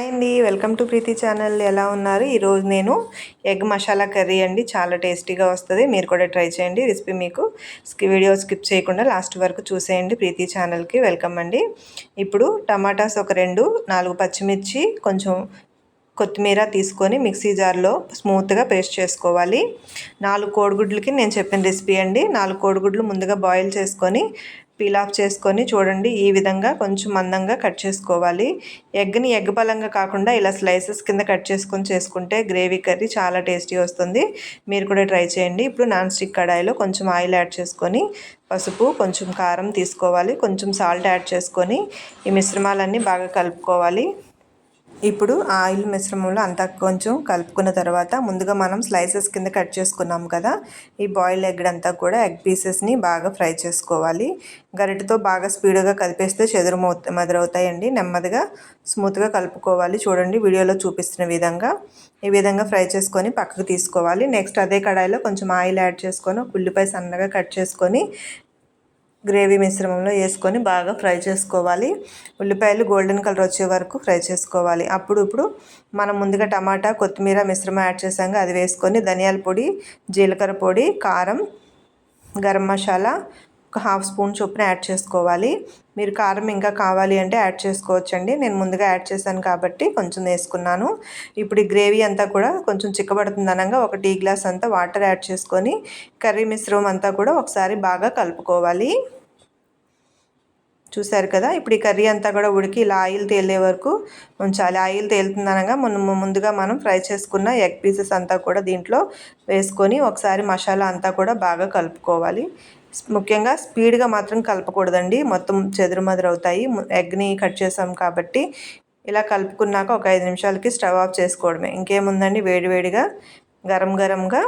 Hi అండి, welcome to Preethi channel. ఎలా ఉన్నారు? ఈరోజు నేను ఎగ్ మసాలా కర్రీ అండి, చాలా టేస్టీగా వస్తుంది. మీరు కూడా ట్రై చేయండి. రెసిపీ మీకు వీడియో స్కిప్ చేయకుండా లాస్ట్ వరకు చూసేయండి. ప్రీతి ఛానల్కి వెల్కమ్ అండి. ఇప్పుడు టమాటాస్ ఒక 2, 4 పచ్చిమిర్చి, కొంచెం కొత్తిమీర తీసుకొని మిక్సీ జార్లో స్మూత్గా పేస్ట్ చేసుకోవాలి. 4 కోడిగుడ్లకి నేను చెప్పిన రెసిపీ అండి. 4 కోడిగుడ్లు ముందుగా బాయిల్ చేసుకొని పీల్ ఆఫ్ చేసుకొని చూడండి, ఈ విధంగా కొంచెం మందంగా కట్ చేసుకోవాలి. ఎగ్ని ఎగ్ పలంగా కాకుండా ఇలా స్లైసెస్ కింద కట్ చేసుకుంటే గ్రేవీ కర్రీ చాలా టేస్టీ వస్తుంది. మీరు కూడా ట్రై చేయండి. ఇప్పుడు నాన్ స్టిక్ కడాయిలో కొంచెం ఆయిల్ యాడ్ చేసుకొని పసుపు, కొంచెం కారం తీసుకోవాలి. కొంచెం సాల్ట్ యాడ్ చేసుకొని ఈ మిశ్రమాలన్నీ బాగా కలుపుకోవాలి. ఇప్పుడు ఆయిల్ మిశ్రమంలో అంతా కొంచెం కలుపుకున్న తర్వాత ముందుగా మనం స్లైసెస్ కింద కట్ చేసుకున్నాం కదా, ఈ బాయిల్డ్ ఎగ్ అంతా కూడా ఎగ్ పీసెస్ని బాగా ఫ్రై చేసుకోవాలి. గరిటెతో బాగా స్పీడ్గా కలిపేస్తే చెదురు మదరవుతాయండి. నెమ్మదిగా స్మూత్గా కలుపుకోవాలి. చూడండి, వీడియోలో చూపిస్తున్న విధంగా ఈ విధంగా ఫ్రై చేసుకొని పక్కకు తీసుకోవాలి. నెక్స్ట్ అదే కడాయిలో కొంచెం ఆయిల్ యాడ్ చేసుకొని ఉల్లిపాయ సన్నగా కట్ చేసుకొని గ్రేవీ మిశ్రమంలో వేసుకొని బాగా ఫ్రై చేసుకోవాలి. ఉల్లిపాయలు గోల్డెన్ కలర్ వచ్చే వరకు ఫ్రై చేసుకోవాలి. ఇప్పుడు మనం ముందుగా టమాటా, కొత్తిమీర మిశ్రమం యాడ్ చేసాక అది వేసుకొని ధనియాల పొడి, జీలకర్ర పొడి, కారం, గరం మసాలా ఒక 1/2 స్పూన్ చొప్పున యాడ్ చేసుకోవాలి. మీరు కారం ఇంకా కావాలి అంటే యాడ్ చేసుకోవచ్చండి. నేను ముందుగా యాడ్ చేశాను కాబట్టి కొంచెం వేసుకున్నాను. ఇప్పుడు ఈ గ్రేవీ అంతా కూడా కొంచెం చిక్కబడుతుంది అనగా ఒక టీ గ్లాస్ అంతా వాటర్ యాడ్ చేసుకొని కర్రీ మిశ్రమం అంతా కూడా ఒకసారి బాగా కలుపుకోవాలి. చూసారు కదా, ఇప్పుడు ఈ కర్రీ అంతా కూడా ఉడికి ఇలా ఆయిల్ తేలే వరకు ఉంచాలి. ఆయిల్ తేలుతుందనగా ముందుగా మనం ఫ్రై చేసుకున్న ఎగ్ పీసెస్ అంతా కూడా దీంట్లో వేసుకొని ఒకసారి మసాలా అంతా కూడా బాగా కలుపుకోవాలి. ముఖ్యంగా స్పీడ్గా మాత్రం కలపకూడదండి, మొత్తం చెదురుమదురు అవుతాయి. ఎగ్ని కట్ చేసాం కాబట్టి ఇలా కలుపుకున్నాక ఒక 5 నిమిషాలకి స్టవ్ ఆఫ్ చేసుకోవడమే. ఇంకేముందండి, వేడివేడిగా గరంగా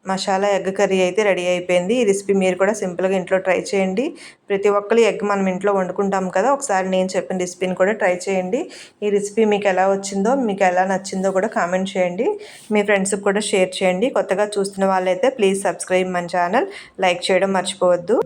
మసాలా ఎగ్ కర్రీ అయితే రెడీ అయిపోయింది. ఈ రెసిపీ మీరు కూడా సింపుల్గా ఇంట్లో ట్రై చేయండి. ప్రతి ఒక్కరు ఎగ్ మనం ఇంట్లో వండుకుంటాం కదా, ఒకసారి నేను చెప్పిన రెసిపీని కూడా ట్రై చేయండి. ఈ రెసిపీ మీకు ఎలా వచ్చిందో, మీకు ఎలా నచ్చిందో కూడా కామెంట్ చేయండి. మీ ఫ్రెండ్స్కి కూడా షేర్ చేయండి. కొత్తగా చూస్తున్న వాళ్ళైతే please subscribe my channel, like చేయడం మర్చిపోవద్దు.